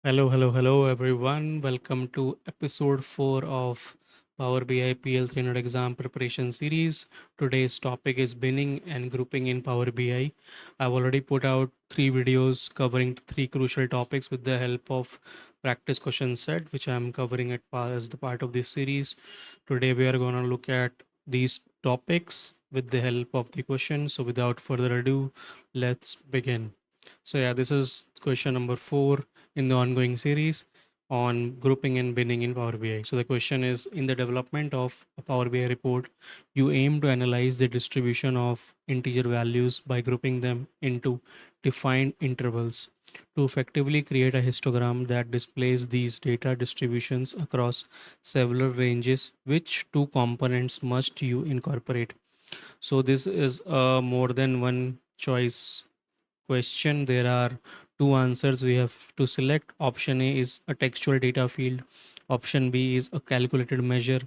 Hello, everyone. Welcome to episode 4 of Power BI PL 300 exam preparation series. Today's topic is binning and grouping in Power BI. I've already put out 3 videos covering 3 crucial topics with the help of practice question set, which I'm covering as the part of this series. Today, we are going to look at these topics with the help of the question. So, without further ado, let's begin. So, yeah, this is question number 4 in the ongoing series on grouping and binning in Power BI. So the question is, in the development of a Power BI report, you aim to analyze the distribution of integer values by grouping them into defined intervals to effectively create a histogram that displays these data distributions across several ranges. Which two components must you incorporate? So this is a more than one choice question. There are two answers we have to select. Option A is a textual data field, option B is a calculated measure,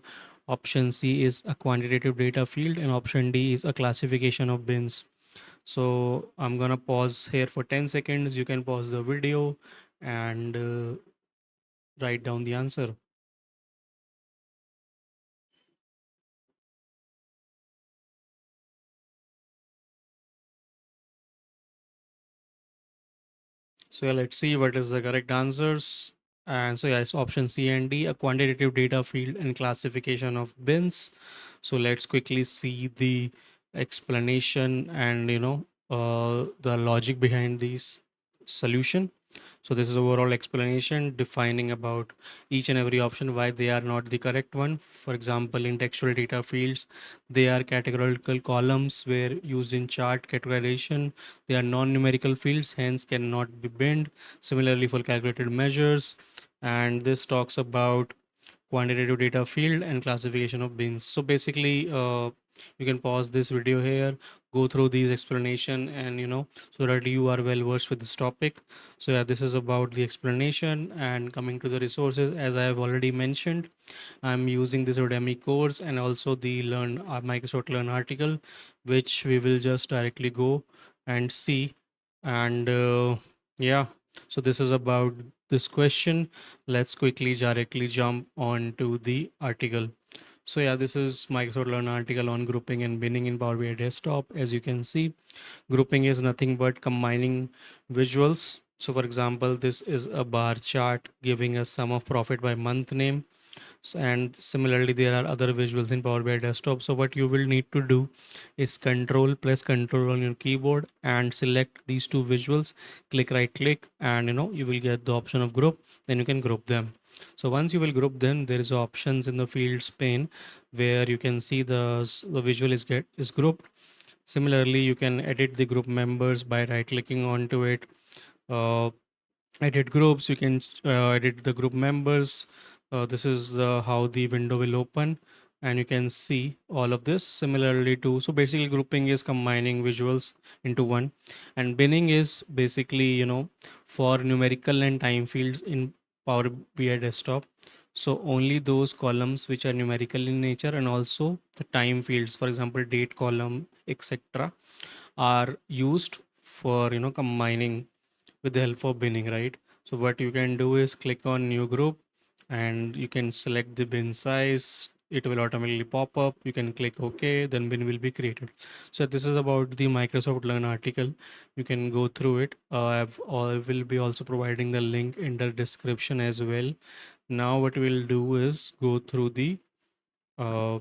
option C is a quantitative data field, and option D is a classification of bins. So I'm gonna pause here for 10 seconds. You can pause the video and write down the answer. So yeah, let's see what is the correct answers. And so yeah, it's option C and D, a quantitative data field and classification of bins. So let's quickly see the explanation and the logic behind these solution. So this is overall explanation defining about each and every option why they are not the correct one. For example, in textual data fields, they are categorical columns where used in chart categorization. They are non-numerical fields, hence cannot be binned. Similarly for calculated measures, and this talks about quantitative data field and classification of bins. So basically, you can pause this video here, go through these explanation, and so that you are well versed with this topic. So yeah, this is about the explanation. And coming to the resources, as I have already mentioned, I'm using this Udemy course and also the Learn Microsoft Learn article, which we will just directly go and see. And yeah, so this is about this question. Let's quickly directly jump on to the article. So yeah, this is Microsoft Learn article on grouping and binning in Power BI Desktop. As you can see, grouping is nothing but combining visuals. So for example, this is a bar chart giving us sum of profit by month name. And similarly, there are other visuals in Power BI Desktop. So what you will need to do is press control on your keyboard and select these two visuals, click right click, and you will get the option of group. Then you can group them. So once you will group them, there is options in the fields pane where you can see the visual is grouped. Similarly, you can edit the group members by right clicking onto it. uh, Edit groups, you can edit the group members. This is the how the window will open, and you can see all of this similarly to. So basically grouping is combining visuals into one, and binning is basically for numerical and time fields in Power BI Desktop. So only those columns which are numerical in nature and also the time fields, for example date column, etc., are used for combining with the help of binning, right? So what you can do is click on new group and you can select the bin size. It will automatically pop up. You can click OK, then bin will be created. So this is about the Microsoft Learn article. You can go through it. I will be also providing the link in the description as well. Now what we'll do is go through uh,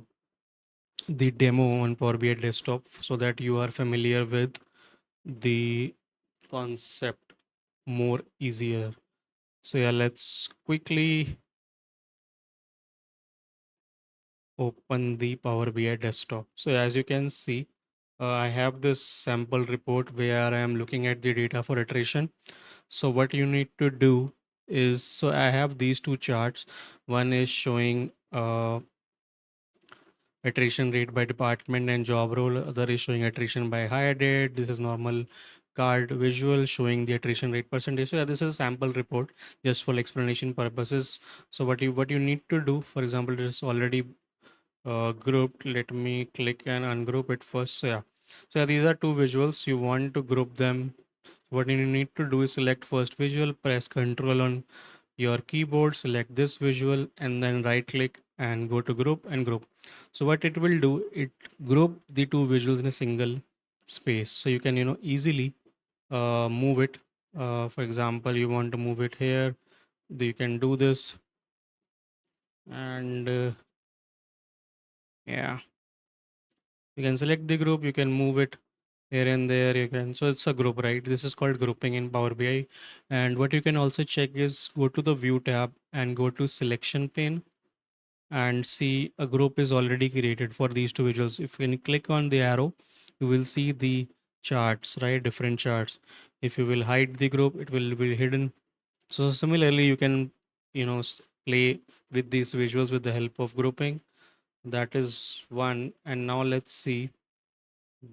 the demo on Power BI Desktop so that you are familiar with the concept more easier. So yeah, let's quickly open the Power BI desktop. So as you can see, I have this sample report where I am looking at the data for iteration. So what you need to do is, so I have these two charts. One is showing iteration rate by department and job role. Other is showing iteration by hire date. This is normal card visual showing the iteration rate percentage. So yeah, this is a sample report just for explanation purposes. So what you need to do, for example, it is already grouped. Let me click and ungroup it first. So yeah, these are two visuals. You want to group them. What you need to do is select first visual, press Control on your keyboard, select this visual, and then right click and go to group and group. So what it will do, it group the two visuals in a single space, so you can easily move it. For example, you want to move it here, you can do this. And yeah, you can select the group, you can move it here and there, you can, so it's a group, right? This is called grouping in Power BI. And what you can also check is go to the view tab and go to selection pane and see a group is already created for these two visuals. If you click on the arrow, you will see the charts, right? Different charts. If you will hide the group, it will be hidden. So similarly, you can play with these visuals with the help of grouping. That is one. And now let's see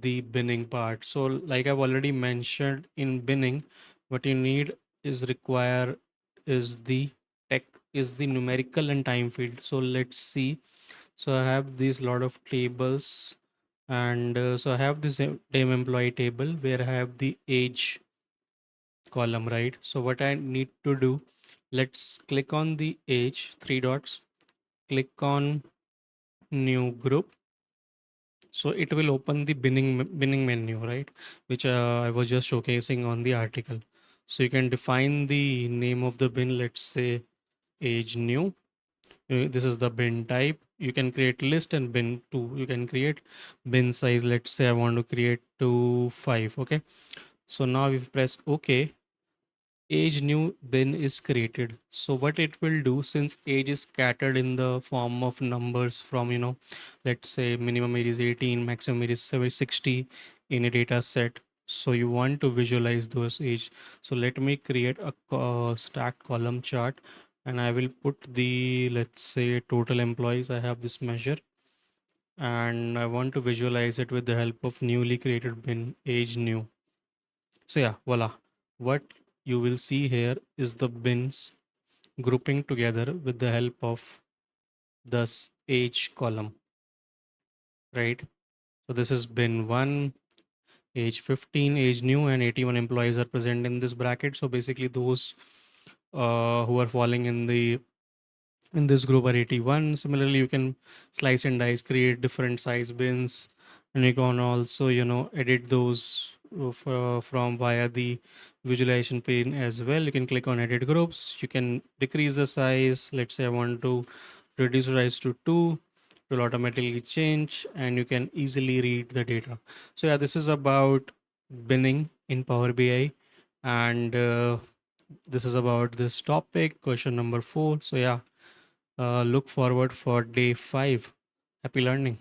the binning part. So like I've already mentioned, in binning, what you need is require is the tech is the numerical and time field. So let's see. So I have these lot of tables, and so I have this name employee table where I have the age column, right? So what I need to do, let's click on the age, three dots, click on new group. So it will open the binning menu, right? Which I was just showcasing on the article. So you can define the name of the bin, let's say age new. This is the bin type. You can create list and bin two. You can create bin size. Let's say I want to create to 5. Okay. So now if you press OK, age new bin is created. So what it will do, since age is scattered in the form of numbers from let's say minimum age is 18, maximum age is 60 in a data set. So you want to visualize those age. So let me create a stacked column chart, and I will put the, let's say, total employees. I have this measure, and I want to visualize it with the help of newly created bin age new. So yeah, voila. What you will see here is the bins grouping together with the help of this age column, right? So this is bin 1, age 15, age new, and 81 employees are present in this bracket. So basically those who are falling in this group are 81. Similarly, you can slice and dice, create different size bins, and you can also edit those from via the visualization pane as well. You can click on edit groups, you can decrease the size. Let's say I want to reduce the size to 2. It will automatically change, and you can easily read the data. So yeah, this is about binning in Power BI. And this is about this topic, question number 4. So yeah, look forward for day 5. Happy learning.